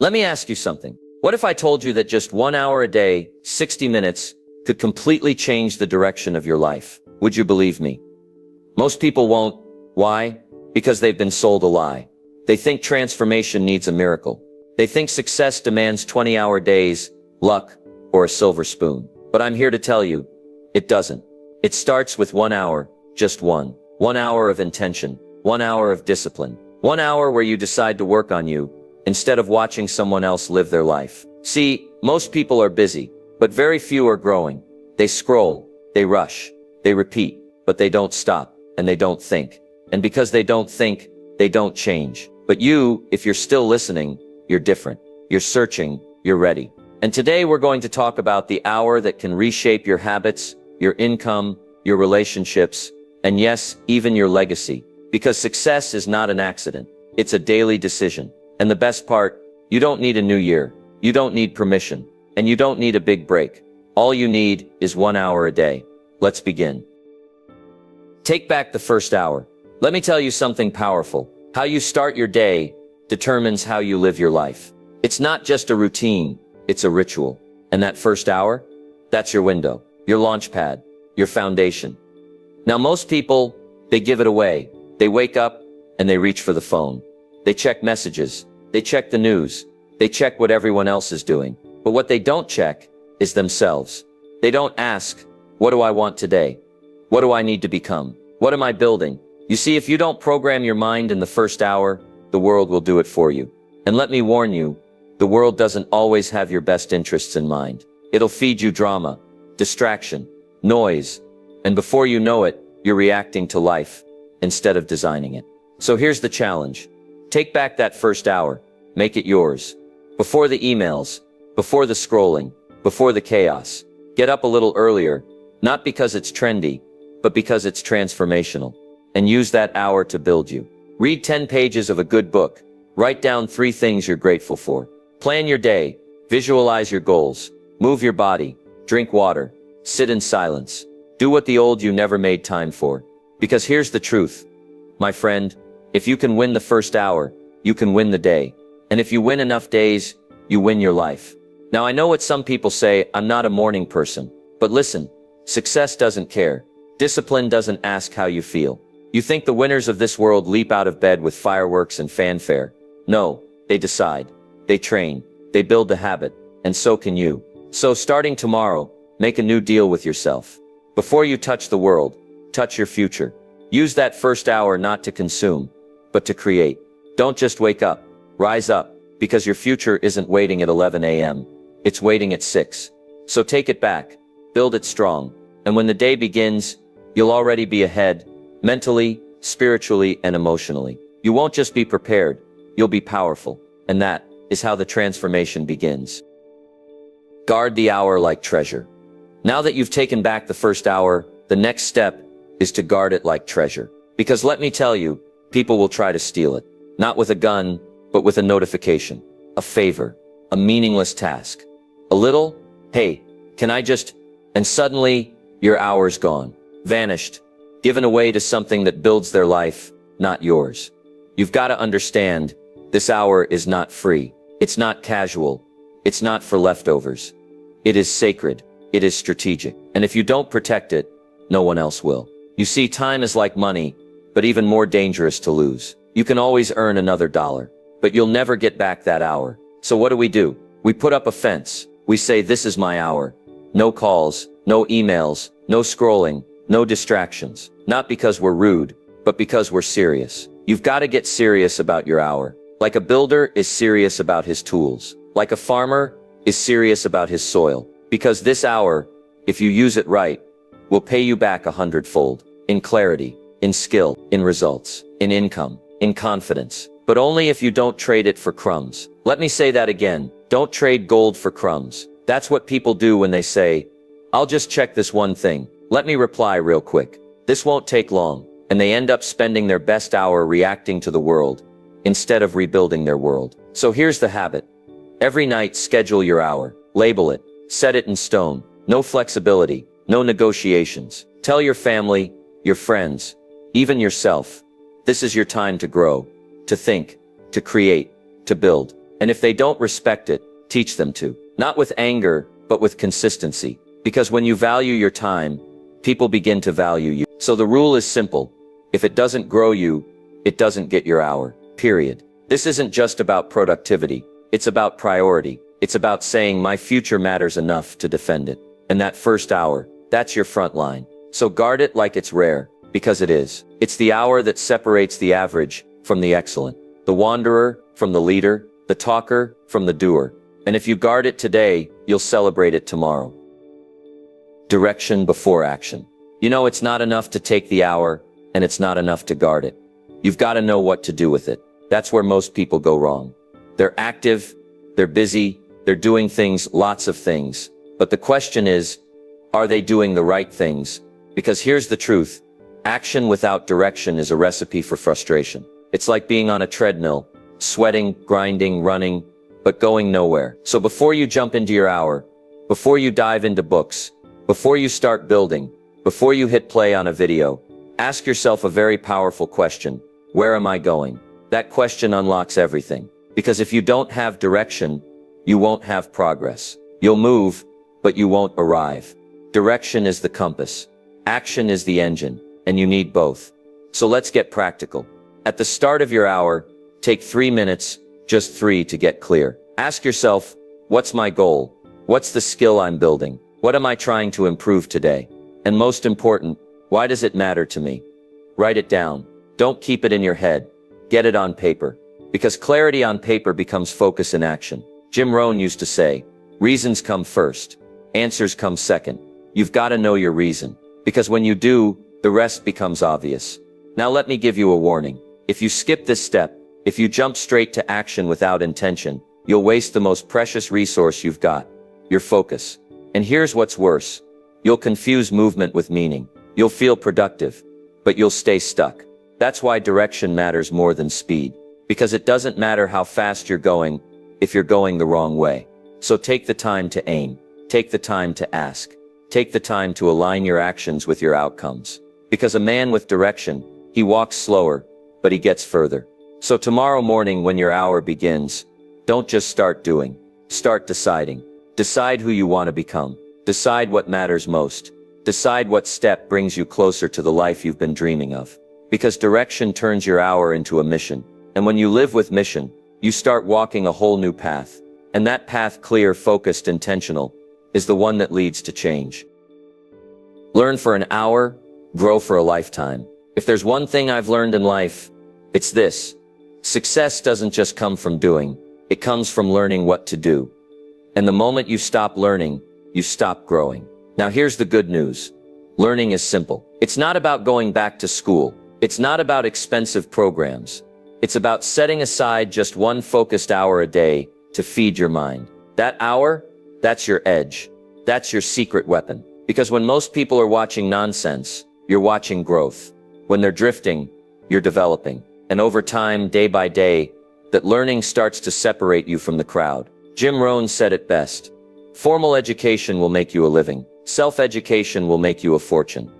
Let me ask you something. What if I told you that just 1 hour a day, 60 minutes, could completely change the direction of your life? Would you believe me? Most people won't. Why? Because they've been sold a lie. They think transformation needs a miracle. They think success demands 20-hour days, luck, or a silver spoon. But I'm here to tell you, it doesn't. It starts with 1 hour, just one. 1 hour of intention, 1 hour of discipline, 1 hour where you decide to work on you, instead of watching someone else live their life. See, most people are busy, but very few are growing. They scroll, they rush, they repeat, but they don't stop, and they don't think. And because they don't think, they don't change. But you, if you're still listening, you're different. You're searching, you're ready. And today we're going to talk about the hour that can reshape your habits, your income, your relationships, and yes, even your legacy. Because success is not an accident. It's a daily decision. And the best part, you don't need a new year. You don't need permission. And you don't need a big break. All you need is 1 hour a day. Let's begin. Take back the first hour. Let me tell you something powerful. How you start your day determines how you live your life. It's not just a routine, it's a ritual. And that first hour, that's your window, your launch pad, your foundation. Now most people, they give it away. They wake up and they reach for the phone. They check messages. They check the news. They check what everyone else is doing. But what they don't check is themselves. They don't ask, what do I want today? What do I need to become? What am I building? You see, if you don't program your mind in the first hour, the world will do it for you. And let me warn you, the world doesn't always have your best interests in mind. It'll feed you drama, distraction, noise, and before you know it, you're reacting to life instead of designing it. So here's the challenge. Take back that first hour. Make it yours. Before the emails, before the scrolling, before the chaos. Get up a little earlier, not because it's trendy, but because it's transformational. And use that hour to build you. Read 10 pages of a good book. Write down 3 things you're grateful for. Plan your day. Visualize your goals. Move your body. Drink water. Sit in silence. Do what the old you never made time for. Because here's the truth. My friend, if you can win the first hour, you can win the day. And if you win enough days, you win your life. Now I know what some people say, I'm not a morning person. But listen, success doesn't care. Discipline doesn't ask how you feel. You think the winners of this world leap out of bed with fireworks and fanfare? No, they decide. They train. They build the habit. And so can you. So starting tomorrow, make a new deal with yourself. Before you touch the world, touch your future. Use that first hour not to consume, but to create. Don't just wake up. Rise up, because your future isn't waiting at 11 a.m. It's waiting at 6. So take it back. Build it strong. And when the day begins, you'll already be ahead, mentally, spiritually, and emotionally. You won't just be prepared, you'll be powerful. And that is how the transformation begins. Guard the hour like treasure. Now that you've taken back the first hour, the next step is to guard it like treasure. Because let me tell you, people will try to steal it. Not with a gun, but with a notification, a favor, a meaningless task. A little, hey, can I just, and suddenly, your hour's gone, vanished, given away to something that builds their life, not yours. You've got to understand, this hour is not free. It's not casual. It's not for leftovers. It is sacred. It is strategic. And if you don't protect it, no one else will. You see, time is like money, but even more dangerous to lose. You can always earn another dollar, but you'll never get back that hour. So what do? We put up a fence. We say, this is my hour. No calls, no emails, no scrolling, no distractions. Not because we're rude, but because we're serious. You've got to get serious about your hour. Like a builder is serious about his tools. Like a farmer is serious about his soil. Because this hour, if you use it right, will pay you back 100-fold. In clarity, in skill, in results, in income, in confidence. But only if you don't trade it for crumbs. Let me say that again. Don't trade gold for crumbs. That's what people do when they say, I'll just check this one thing. Let me reply real quick. This won't take long. And they end up spending their best hour reacting to the world, instead of rebuilding their world. So here's the habit. Every night, schedule your hour. Label it. Set it in stone. No flexibility. No negotiations. Tell your family, your friends, even yourself. This is your time to grow, to think, to create, to build. And if they don't respect it, teach them to. Not with anger, but with consistency. Because when you value your time, people begin to value you. So the rule is simple. If it doesn't grow you, it doesn't get your hour. Period. This isn't just about productivity. It's about priority. It's about saying my future matters enough to defend it. And that first hour, that's your front line. So guard it like it's rare, because it is. It's the hour that separates the average from the excellent, the wanderer from the leader, the talker from the doer. And if you guard it today, you'll celebrate it tomorrow. Direction before action. You know, it's not enough to take the hour, and it's not enough to guard it. You've got to know what to do with it. That's where most people go wrong. They're active, they're busy, they're doing things, lots of things. But the question is, are they doing the right things? Because here's the truth. Action without direction is a recipe for frustration. It's like being on a treadmill, sweating, grinding, running, but going nowhere. So before you jump into your hour, before you dive into books, before you start building, before you hit play on a video, ask yourself a very powerful question. Where am I going? That question unlocks everything. Because if you don't have direction, you won't have progress. You'll move, but you won't arrive. Direction is the compass. Action is the engine, and you need both. So let's get practical. At the start of your hour, take 3 minutes, just 3 to get clear. Ask yourself, what's my goal? What's the skill I'm building? What am I trying to improve today? And most important, why does it matter to me? Write it down. Don't keep it in your head. Get it on paper. Because clarity on paper becomes focus in action. Jim Rohn used to say, reasons come first. Answers come second. You've got to know your reason. Because when you do, the rest becomes obvious. Now let me give you a warning. If you skip this step, if you jump straight to action without intention, you'll waste the most precious resource you've got, your focus. And here's what's worse. You'll confuse movement with meaning. You'll feel productive, but you'll stay stuck. That's why direction matters more than speed. Because it doesn't matter how fast you're going if you're going the wrong way. So take the time to aim. Take the time to ask. Take the time to align your actions with your outcomes. Because a man with direction, he walks slower, but he gets further. So tomorrow morning when your hour begins, don't just start doing. Start deciding. Decide who you want to become. Decide what matters most. Decide what step brings you closer to the life you've been dreaming of. Because direction turns your hour into a mission. And when you live with mission, you start walking a whole new path. And that path, clear, focused, intentional, is the one that leads to change. Learn for an hour, grow for a lifetime. If there's one thing I've learned in life, it's this. Success doesn't just come from doing, it comes from learning what to do. And the moment you stop learning, you stop growing. Now here's the good news. Learning is simple. It's not about going back to school. It's not about expensive programs. It's about setting aside just one focused hour a day to feed your mind. That hour, that's your edge. That's your secret weapon. Because when most people are watching nonsense, you're watching growth. When they're drifting, you're developing. And over time, day by day, that learning starts to separate you from the crowd. Jim Rohn said it best. Formal education will make you a living. Self-education will make you a fortune.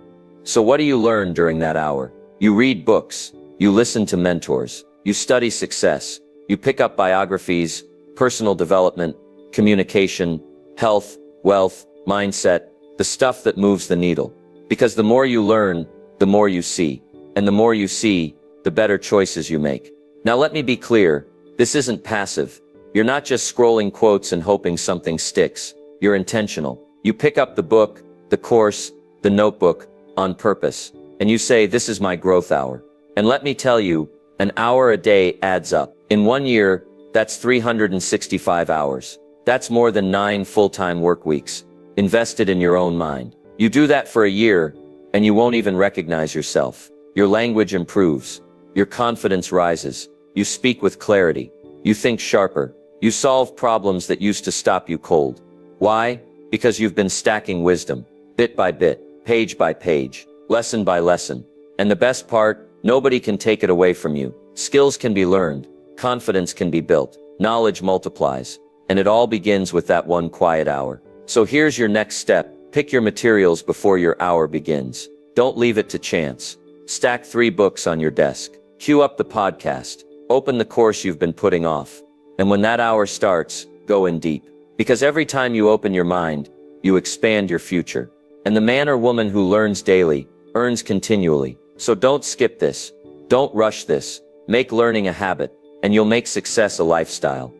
So what do you learn during that hour? You read books. You listen to mentors. You study success. You pick up biographies, personal development, communication, health, wealth, mindset, the stuff that moves the needle. Because the more you learn, the more you see. And the more you see, the better choices you make. Now let me be clear, this isn't passive. You're not just scrolling quotes and hoping something sticks. You're intentional. You pick up the book, the course, the notebook, on purpose. And you say, this is my growth hour. And let me tell you, an hour a day adds up. In 1 year, that's 365 hours. That's more than 9 full-time work weeks, invested in your own mind. You do that for a year, and you won't even recognize yourself. Your language improves. Your confidence rises. You speak with clarity. You think sharper. You solve problems that used to stop you cold. Why? Because you've been stacking wisdom, bit by bit, page by page, lesson by lesson. And the best part, nobody can take it away from you. Skills can be learned. Confidence can be built. Knowledge multiplies. And it all begins with that one quiet hour. So here's your next step. Pick your materials before your hour begins. Don't leave it to chance. Stack 3 books on your desk. Queue up the podcast. Open the course you've been putting off. And when that hour starts, go in deep. Because every time you open your mind, you expand your future. And the man or woman who learns daily, earns continually. So don't skip this. Don't rush this. Make learning a habit, and you'll make success a lifestyle.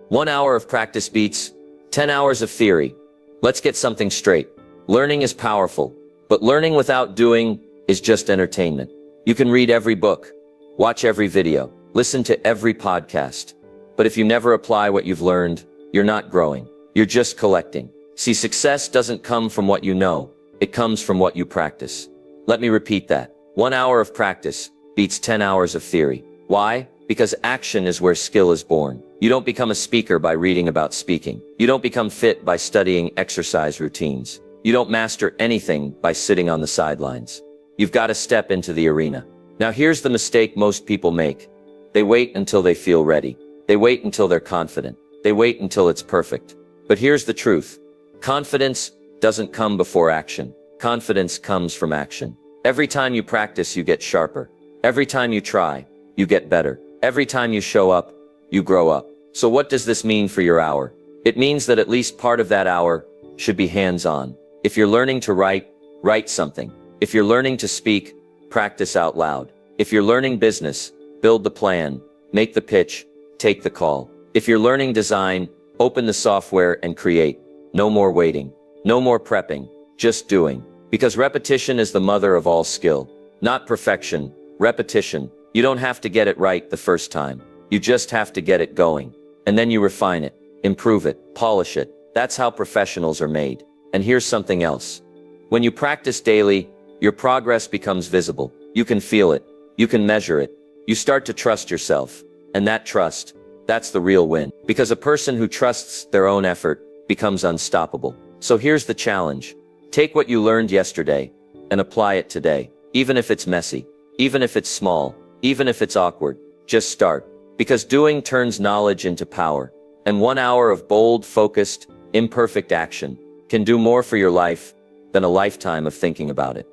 1 hour of practice beats 10 hours of theory. Let's get something straight. Learning is powerful, but learning without doing is just entertainment. You can read every book, watch every video, listen to every podcast. But if you never apply what you've learned, you're not growing. You're just collecting. See, success doesn't come from what you know. It comes from what you practice. Let me repeat that. 1 hour of practice beats 10 hours of theory. Why? Because action is where skill is born. You don't become a speaker by reading about speaking. You don't become fit by studying exercise routines. You don't master anything by sitting on the sidelines. You've got to step into the arena. Now here's the mistake most people make. They wait until they feel ready. They wait until they're confident. They wait until it's perfect. But here's the truth. Confidence doesn't come before action. Confidence comes from action. Every time you practice, you get sharper. Every time you try, you get better. Every time you show up, you grow up. So what does this mean for your hour? It means that at least part of that hour should be hands-on. If you're learning to write, write something. If you're learning to speak, practice out loud. If you're learning business, build the plan, make the pitch, take the call. If you're learning design, open the software and create. No more waiting. No more prepping. Just doing. Because repetition is the mother of all skill. Not perfection, repetition. You don't have to get it right the first time. You just have to get it going. And then you refine it, improve it, polish it. That's how professionals are made. And here's something else. When you practice daily, your progress becomes visible. You can feel it. You can measure it. You start to trust yourself. And that trust, that's the real win. Because a person who trusts their own effort becomes unstoppable. So here's the challenge. Take what you learned yesterday and apply it today. Even if it's messy, even if it's small, even if it's awkward, just start. Because doing turns knowledge into power. And 1 hour of bold, focused, imperfect action can do more for your life than a lifetime of thinking about it.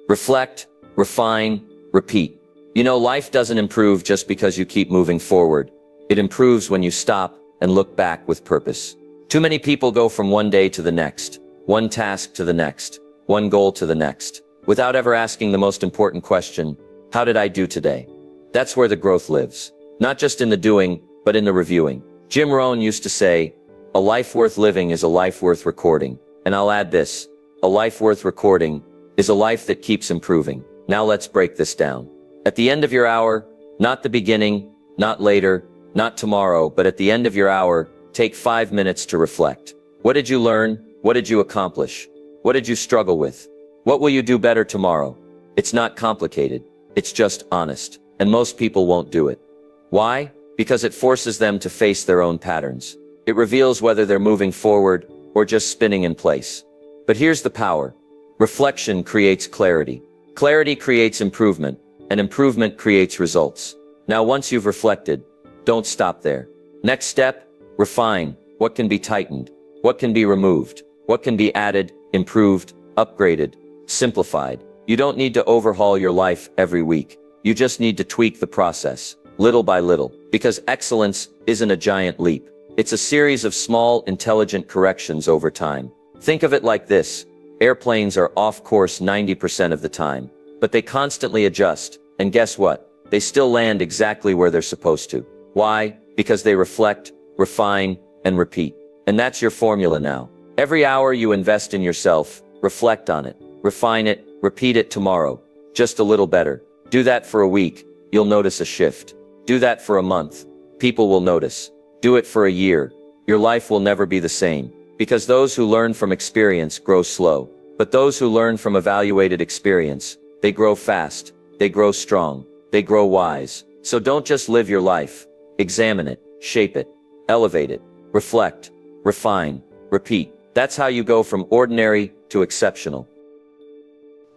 Reflect, refine, repeat. You know, life doesn't improve just because you keep moving forward. It improves when you stop and look back with purpose. Too many people go from one day to the next, one task to the next, one goal to the next, without ever asking the most important question, how did I do today? That's where the growth lives. Not just in the doing, but in the reviewing. Jim Rohn used to say, a life worth living is a life worth recording. And I'll add this, a life worth recording is a life that keeps improving. Now let's break this down. At the end of your hour, not the beginning, not later, not tomorrow, but at the end of your hour, take 5 minutes to reflect. What did you learn? What did you accomplish? What did you struggle with? What will you do better tomorrow? It's not complicated. It's just honest. And most people won't do it. Why? Because it forces them to face their own patterns. It reveals whether they're moving forward or just spinning in place. But here's the power. Reflection creates clarity. Clarity creates improvement, and improvement creates results. Now, once you've reflected, don't stop there. Next step, refine. What can be tightened? What can be removed? What can be added, improved, upgraded, simplified? You don't need to overhaul your life every week. You just need to tweak the process, little by little, because excellence isn't a giant leap. It's a series of small, intelligent corrections over time. Think of it like this. Airplanes are off course 90% of the time, but they constantly adjust. And guess what? They still land exactly where they're supposed to. Why? Because they reflect, refine, and repeat. And that's your formula now. Every hour you invest in yourself, reflect on it, refine it, repeat it tomorrow. Just a little better. Do that for a week, you'll notice a shift. Do that for a month, people will notice. Do it for a year, your life will never be the same. Because those who learn from experience grow slow. But those who learn from evaluated experience, they grow fast, they grow strong, they grow wise. So don't just live your life. Examine it, shape it, elevate it, reflect, refine, repeat. That's how you go from ordinary to exceptional.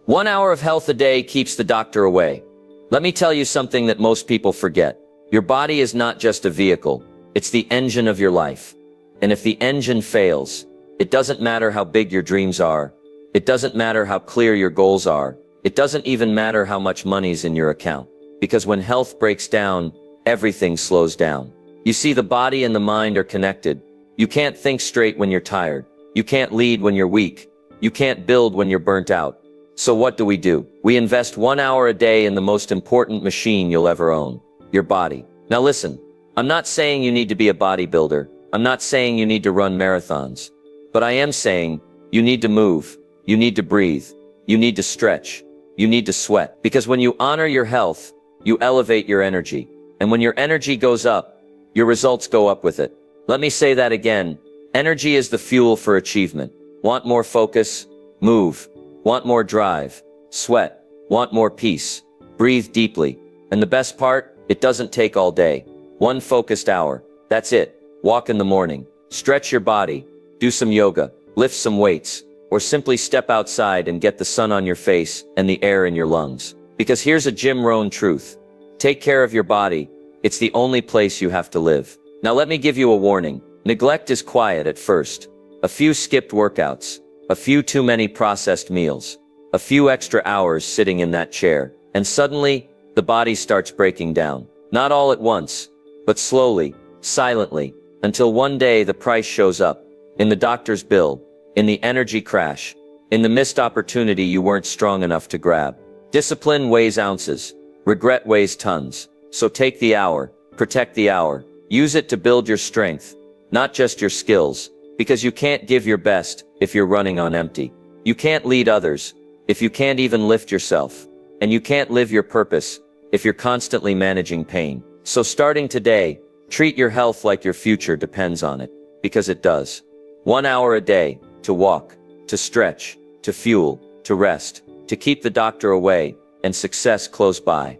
1 hour of health a day keeps the doctor away. Let me tell you something that most people forget. Your body is not just a vehicle. It's the engine of your life. And if the engine fails, it doesn't matter how big your dreams are. It doesn't matter how clear your goals are. It doesn't even matter how much money's in your account. Because when health breaks down, everything slows down. You see, the body and the mind are connected. You can't think straight when you're tired. You can't lead when you're weak. You can't build when you're burnt out. So what do? We invest 1 hour a day in the most important machine you'll ever own, your body. Now listen, I'm not saying you need to be a bodybuilder. I'm not saying you need to run marathons. But I am saying you need to move. You need to breathe. You need to stretch. You need to sweat. Because when you honor your health, you elevate your energy. And when your energy goes up, your results go up with it. Let me say that again. Energy is the fuel for achievement. Want more focus? Move. Want more drive? Sweat. Want more peace? Breathe deeply. And the best part? It doesn't take all day. 1 focused hour. That's it. Walk in the morning. Stretch your body. Do some yoga. Lift some weights. Or simply step outside and get the sun on your face and the air in your lungs. Because here's a Jim Rohn truth. Take care of your body. It's the only place you have to live. Now let me give you a warning. Neglect is quiet at first. A few skipped workouts. A few too many processed meals. A few extra hours sitting in that chair. And suddenly, the body starts breaking down. Not all at once, but slowly, silently, until one day the price shows up. In the doctor's bill. In the energy crash. In the missed opportunity you weren't strong enough to grab. Discipline weighs ounces. Regret weighs tons. So take the hour. Protect the hour. Use it to build your strength. Not just your skills. Because you can't give your best if you're running on empty. You can't lead others if you can't even lift yourself. And you can't live your purpose if you're constantly managing pain. So starting today, treat your health like your future depends on it. Because it does. 1 hour a day, to walk, to stretch, to fuel, to rest, to keep the doctor away, and success close by.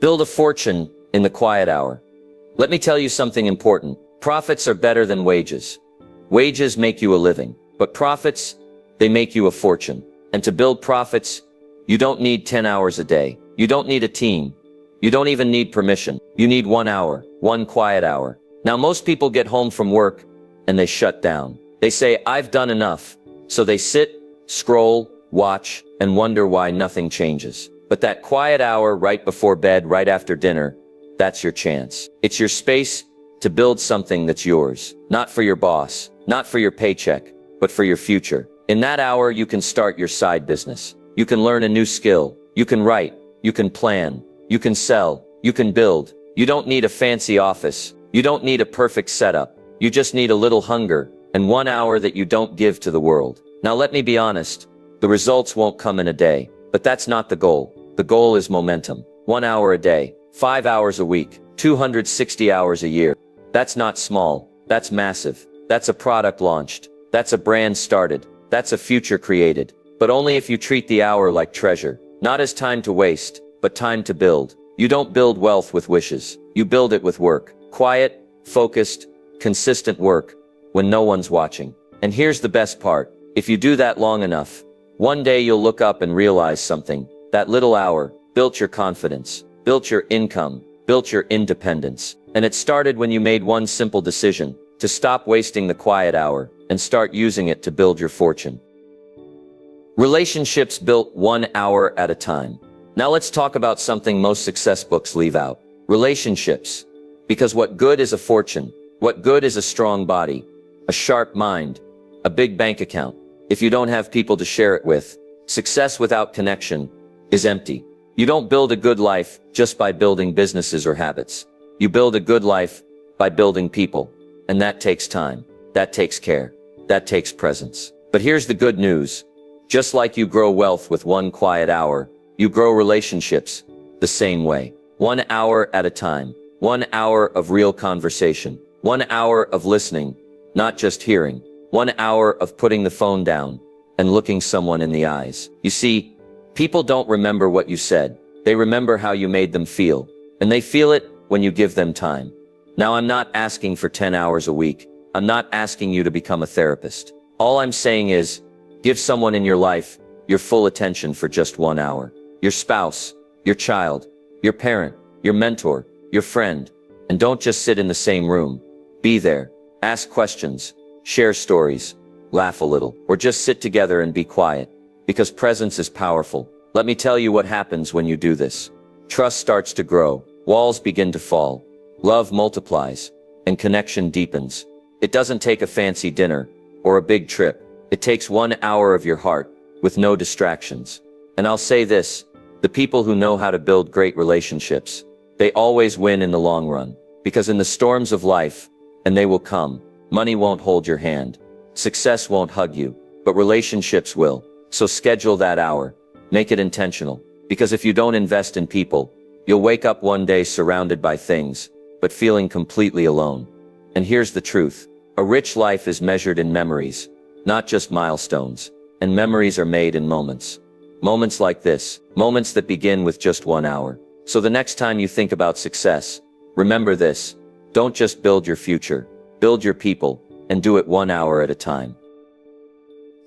Build a fortune in the quiet hour. Let me tell you something important. Profits are better than wages. Wages make you a living, but profits, they make you a fortune. And to build profits, you don't need 10 hours a day. You don't need a team. You don't even need permission. You need 1 hour, 1 quiet hour. Now most people get home from work and they shut down. They say, I've done enough. So they sit, scroll, watch, and wonder why nothing changes. But that quiet hour right before bed, right after dinner, that's your chance. It's your space to build something that's yours. Not for your boss, not for your paycheck, but for your future. In that hour, you can start your side business. You can learn a new skill. You can write. You can plan. You can sell. You can build. You don't need a fancy office. You don't need a perfect setup. You just need a little hunger and 1 hour that you don't give to the world. Now let me be honest. The results won't come in a day, but that's not the goal. The goal is momentum. 1 hour a day, 5 hours a week, 260 hours a year. That's not small. That's massive. That's a product launched. That's a brand started. That's a future created. But only if you treat the hour like treasure. Not as time to waste, but time to build. You don't build wealth with wishes. You build it with work. Quiet, focused, consistent work when no one's watching. And here's the best part. If you do that long enough, one day you'll look up and realize something. That little hour built your confidence, built your income, built your independence. And it started when you made one simple decision to stop wasting the quiet hour and start using it to build your fortune. Relationships built 1 hour at a time. Now let's talk about something most success books leave out. Relationships. Because what good is a fortune? What good is a strong body? A sharp mind? A big bank account? If you don't have people to share it with, success without connection is empty. You don't build a good life just by building businesses or habits. You build a good life by building people. And that takes time. That takes care. That takes presence. But here's the good news. Just like you grow wealth with 1 quiet hour, you grow relationships the same way. 1 hour at a time. 1 hour of real conversation. 1 hour of listening, not just hearing. 1 hour of putting the phone down and looking someone in the eyes. You see, people don't remember what you said. They remember how you made them feel. And they feel it when you give them time. Now, I'm not asking for 10 hours a week. I'm not asking you to become a therapist. All I'm saying is, give someone in your life your full attention for just 1 hour. Your spouse, your child, your parent, your mentor, your friend. And don't just sit in the same room. Be there. Ask questions. Share stories. Laugh a little. Or just sit together and be quiet. Because presence is powerful. Let me tell you what happens when you do this. Trust starts to grow. walls begin to fall, love multiplies, and connection deepens. It doesn't take a fancy dinner or a big trip. It takes 1 hour of your heart with no distractions. And I'll say this, the people who know how to build great relationships, they always win in the long run. Because in the storms of life, and they will come, money won't hold your hand, success won't hug you, but relationships will. So schedule that hour, make it intentional. Because if you don't invest in people, you'll wake up one day surrounded by things, but feeling completely alone. And here's the truth. A rich life is measured in memories, not just milestones. And memories are made in moments. Moments like this, moments that begin with just 1 hour. So the next time you think about success, remember this. Don't just build your future, build your people, and do it 1 hour at a time.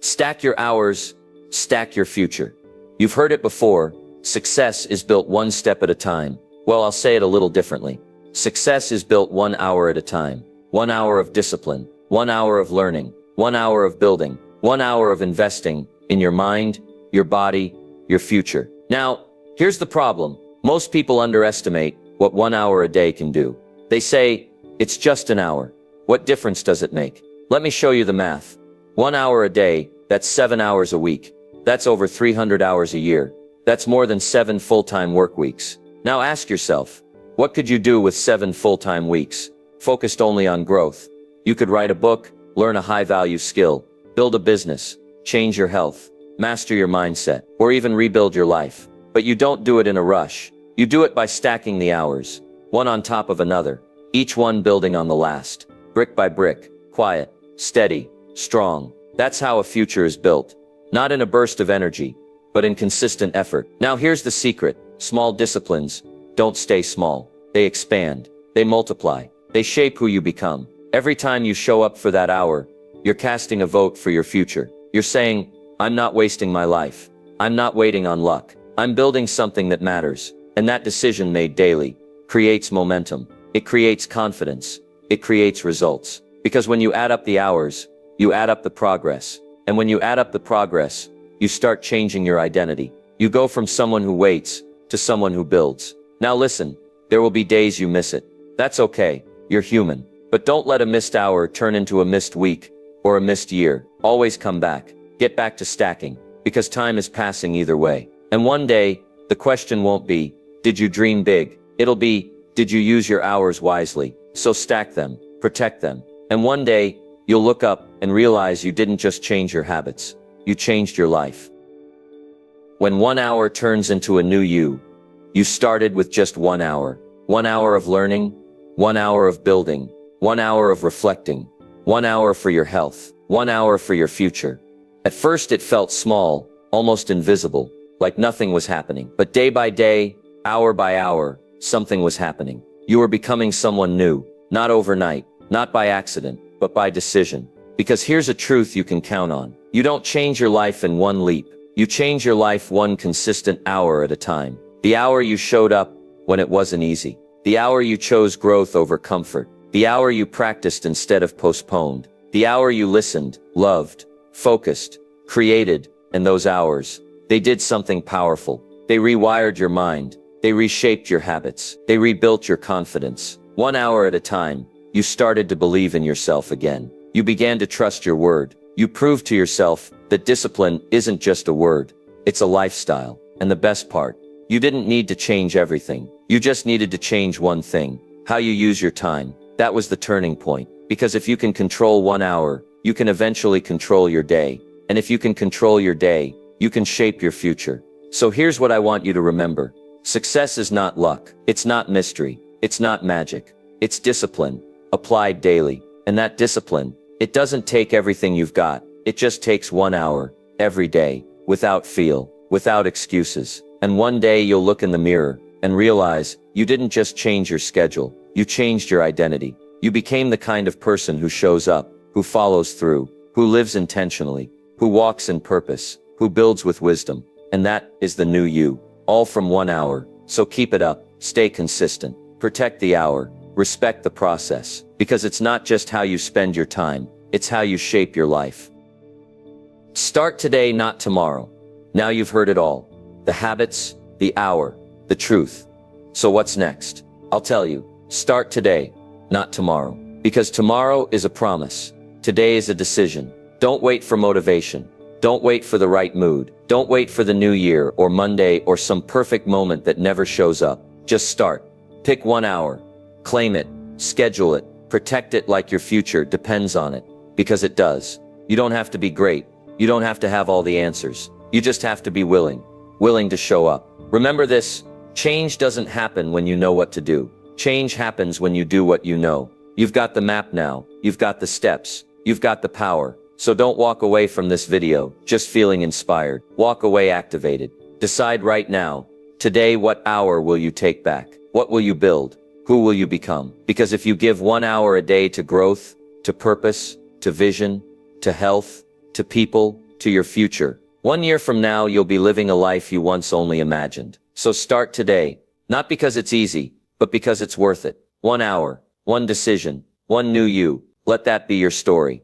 Stack your hours, stack your future. You've heard it before, success is built one step at a time. Well, I'll say it a little differently. Success is built 1 hour at a time. 1 hour of discipline, 1 hour of learning, 1 hour of building, 1 hour of investing in your mind, your body, your future. Now, here's the problem. Most people underestimate what 1 hour a day can do. They say, it's just an hour. What difference does it make? Let me show you the math. 1 hour a day, that's 7 hours a week. That's over 300 hours a year. That's more than 7 full-time work weeks. Now ask yourself, what could you do with 7 full-time weeks, focused only on growth? You could write a book, learn a high-value skill, build a business, change your health, master your mindset, or even rebuild your life. But you don't do it in a rush. You do it by stacking the hours, one on top of another, each one building on the last, brick by brick, quiet, steady, strong. That's how a future is built. Not in a burst of energy, but in consistent effort. Now here's the secret. Small disciplines don't stay small. They expand. They multiply. They shape who you become. Every time you show up for that hour, you're casting a vote for your future. You're saying, I'm not wasting my life. I'm not waiting on luck. I'm building something that matters. And that decision made daily creates momentum. It creates confidence. It creates results. Because when you add up the hours, you add up the progress. And when you add up the progress, you start changing your identity. You go from someone who waits to someone who builds. Now listen, there will be days you miss it. That's okay. You're human. But don't let a missed hour turn into a missed week or a missed year. Always come back. Get back to stacking. Because time is passing either way. And one day, the question won't be, did you dream big? It'll be, did you use your hours wisely? So stack them, protect them. And one day, you'll look up and realize you didn't just change your habits. You changed your life. When 1 hour turns into a new you, you started with just 1 hour. 1 hour of learning, 1 hour of building, 1 hour of reflecting, 1 hour for your health, 1 hour for your future. At first it felt small, almost invisible, like nothing was happening. But day by day, hour by hour, something was happening. You were becoming someone new, not overnight, not by accident, but by decision. Because here's a truth you can count on. You don't change your life in one leap. You change your life one consistent hour at a time. The hour you showed up when it wasn't easy. The hour you chose growth over comfort. The hour you practiced instead of postponed. The hour you listened, loved, focused, created. And those hours, they did something powerful. They rewired your mind. They reshaped your habits. They rebuilt your confidence. 1 hour at a time, you started to believe in yourself again. You began to trust your word. You proved to yourself that discipline isn't just a word. It's a lifestyle. And the best part, you didn't need to change everything. You just needed to change one thing. How you use your time. That was the turning point. Because if you can control 1 hour, you can eventually control your day. And if you can control your day, you can shape your future. So here's what I want you to remember. Success is not luck. It's not mystery. It's not magic. It's discipline, applied daily. And that discipline, it doesn't take everything you've got. It just takes 1 hour, every day, without feel, without excuses. And one day you'll look in the mirror and realize you didn't just change your schedule. You changed your identity. You became the kind of person who shows up, who follows through, who lives intentionally, who walks in purpose, who builds with wisdom. And that is the new you, all from 1 hour. So keep it up, stay consistent, protect the hour, respect the process, because it's not just how you spend your time, it's how you shape your life. Start today, not tomorrow. Now you've heard it all. The habits, the hour, the truth. So what's next? I'll tell you, start today, not tomorrow. Because tomorrow is a promise. Today is a decision. Don't wait for motivation. Don't wait for the right mood. Don't wait for the new year or Monday or some perfect moment that never shows up. Just start. Pick 1 hour. Claim it. Schedule it. Protect it like your future depends on it. Because it does. You don't have to be great. You don't have to have all the answers. You just have to be willing. Willing to show up. Remember this, change doesn't happen when you know what to do. Change happens when you do what you know. You've got the map now. You've got the steps. You've got the power. So don't walk away from this video just feeling inspired. Walk away activated. Decide right now. Today, what hour will you take back? What will you build? Who will you become? Because if you give 1 hour a day to growth, to purpose, to vision, to health, to people, to your future, 1 year from now, you'll be living a life you once only imagined. So start today. Not because it's easy, but because it's worth it. 1 hour, one decision, one new you. Let that be your story.